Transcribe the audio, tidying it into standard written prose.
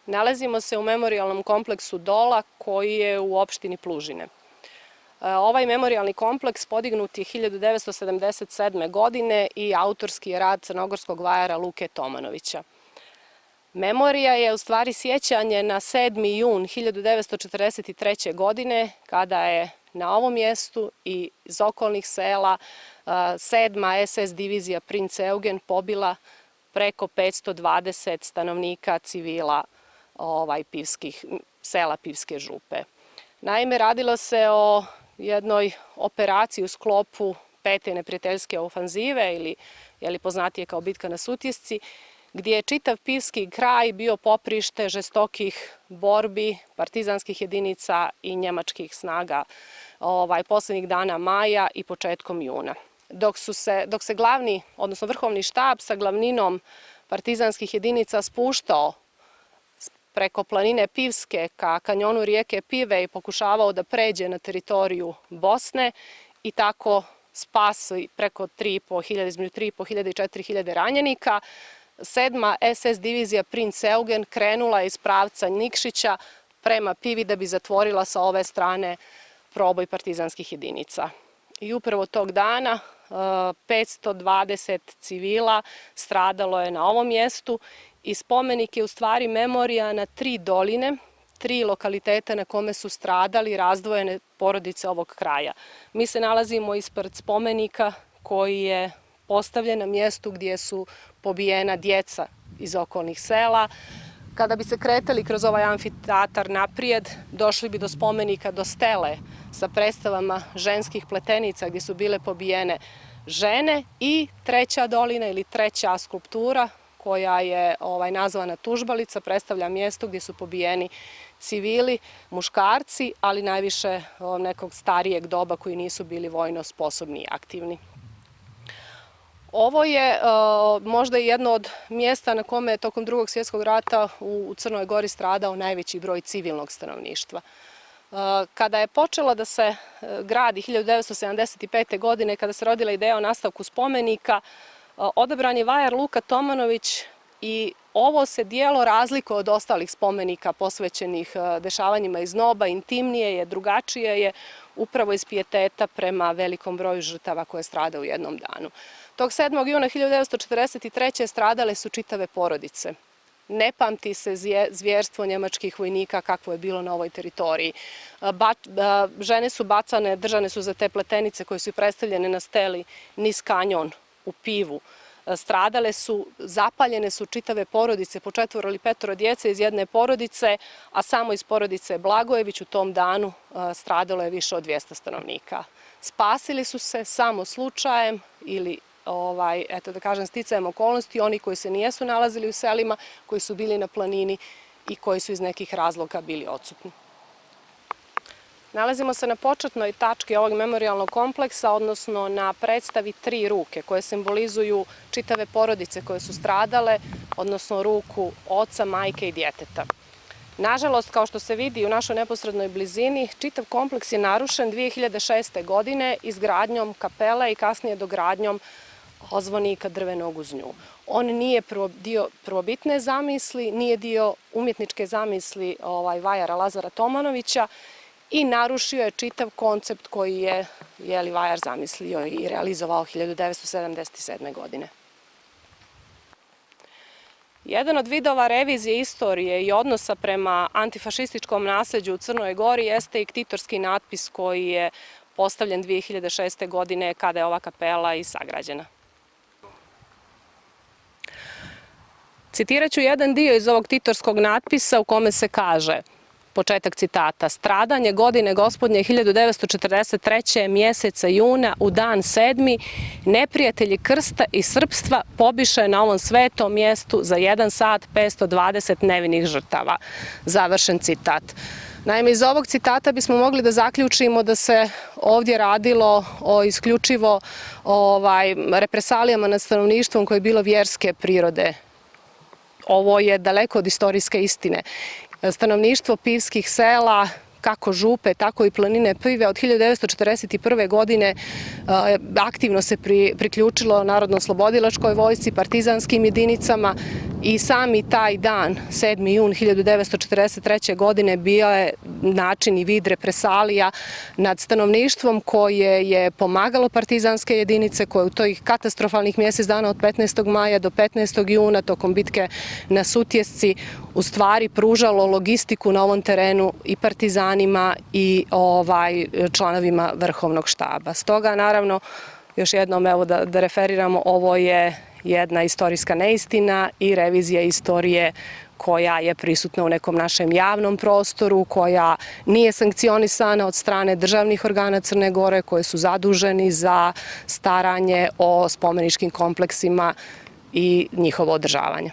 Nalazimo se u memorijalnom kompleksu Dola koji je u opštini Plužine. Ovaj memorijalni kompleks podignut je 1977. godine i autorski je rad crnogorskog vajara Luke Tomanovića. Memorija je u stvari sjećanje na 7. jun 1943. godine kada je na ovom mjestu i iz okolnih sela 7. SS divizija Princ Eugen pobila preko 520 stanovnika civila sela Pivske župe. Naime, radilo se o jednoj operaciji u sklopu 5. neprijateljske ofanzive ili poznatije kao bitka na Sutjesci, gdje je čitav Pivski kraj bio poprište žestokih borbi, partizanskih jedinica i njemačkih snaga poslednjih dana maja i početkom juna. Dok se glavni, odnosno vrhovni štab sa glavninom partizanskih jedinica spuštao preko planine Pivske ka kanjonu rijeke Pive i pokušavao da pređe na teritoriju Bosne i tako spasi preko 3.500, između 3.500 i 4.000 ranjenika, 7. SS divizija Princ Eugen krenula iz pravca Nikšića prema Pivi da bi zatvorila sa ove strane proboj partizanskih jedinica. I upravo tog dana 520 civila stradalo je na ovom mjestu i spomenik je u stvari memorija na 3 doline, 3 lokaliteta na kome su stradali razdvojene porodice ovog kraja. Mi se nalazimo ispred spomenika koji je postavljen na mjestu gdje su pobijena djeca iz okolnih sela. Kada bi se kretali kroz ovaj amfiteatar naprijed, došli bi do spomenika, do stele sa predstavama ženskih pletenica gdje su bile pobijene žene i 3. dolina ili 3. skulptura koja je nazvana Tužbalica, predstavlja mjesto gdje su pobijeni civili, muškarci, ali najviše nekog starijeg doba koji nisu bili vojno sposobni i aktivni. Ovo je možda jedno od mjesta na kome je tokom Drugog svjetskog rata u Crnoj Gori stradao najveći broj civilnog stanovništva. Kada je počela da se gradi 1975. godine, kada se rodila ideja o nastavku spomenika, odabran je vajar Luka Tomanović i ovo se dijelo razlikuje od ostalih spomenika posvećenih dešavanjima iz NOB-a, intimnije je, drugačije je, upravo iz pijeteta prema velikom broju žrtava koje strada u jednom danu. Tog 7. juna 1943. stradale su čitave porodice. Ne pamti se zvjerstvo njemačkih vojnika kakvo je bilo na ovoj teritoriji. Žene su bacane, držane su za te pletenice koje su predstavljene na steli niz kanjon u Pivu. Stradale su, zapaljene su čitave porodice, po 4 ili 5 djece iz jedne porodice, a samo iz porodice Blagojević u tom danu stradalo je više od 200 stanovnika. Spasili su se samo slučajem ili eto da kažem sticajem okolnosti, oni koji se nijesu nalazili u selima, koji su bili na planini i koji su iz nekih razloga bili odsutni. Nalazimo se na početnoj tački ovog memorijalnog kompleksa, odnosno na predstavi 3 ruke koje simbolizuju čitave porodice koje su stradale, odnosno ruku oca, majke i djeteta. Nažalost, kao što se vidi u našoj neposrednoj blizini, čitav kompleks je narušen 2006. godine izgradnjom kapele i kasnije dogradnjom ozvonika drvenog uz nju. On nije dio prvobitne zamisli, nije dio umjetničke zamisli vajara Lazara Tomanovića i narušio je čitav koncept koji je vajar zamislio i realizovao 1977. godine. Jedan od vidova revizije istorije i odnosa prema antifašističkom nasljeđu u Crnoj Gori jeste i ktitorski natpis koji je postavljen 2006. godine kada je ova kapela i sagrađena. Citirat ću jedan dio iz ovog ktitorskog natpisa u kome se kaže, početak citata: "Stradanje godine gospodnje 1943. mjeseca juna u dan 7. neprijatelji krsta i srpstva pobiše na ovom svetom mjestu za 1 sat 520 nevinih žrtava." Završen citat. Naime, iz ovog citata bismo mogli da zaključimo da se ovdje radilo o isključivo represalijama nad stanovništvom koje je bilo vjerske prirode. Ovo je daleko od istorijske istine. Stanovništvo pivskih sela, kako župe, tako i planine Pive, od 1941. godine aktivno se priključilo Narodno-oslobodilačkoj vojsci, partizanskim jedinicama i sami taj dan, 7. jun 1943. godine, bio je način i vid represalija nad stanovništvom koje je pomagalo partizanske jedinice, koje u toj katastrofalnih mjesec dana od 15. maja do 15. juna tokom bitke na Sutjesci u stvari pružalo logistiku na ovom terenu i partizanima i članovima Vrhovnog štaba. Stoga, naravno, još jednom da referiramo, ovo je jedna istorijska neistina i revizija istorije koja je prisutna u nekom našem javnom prostoru, koja nije sankcionisana od strane državnih organa Crne Gore koji su zaduženi za staranje o spomeničkim kompleksima i njihovo održavanje.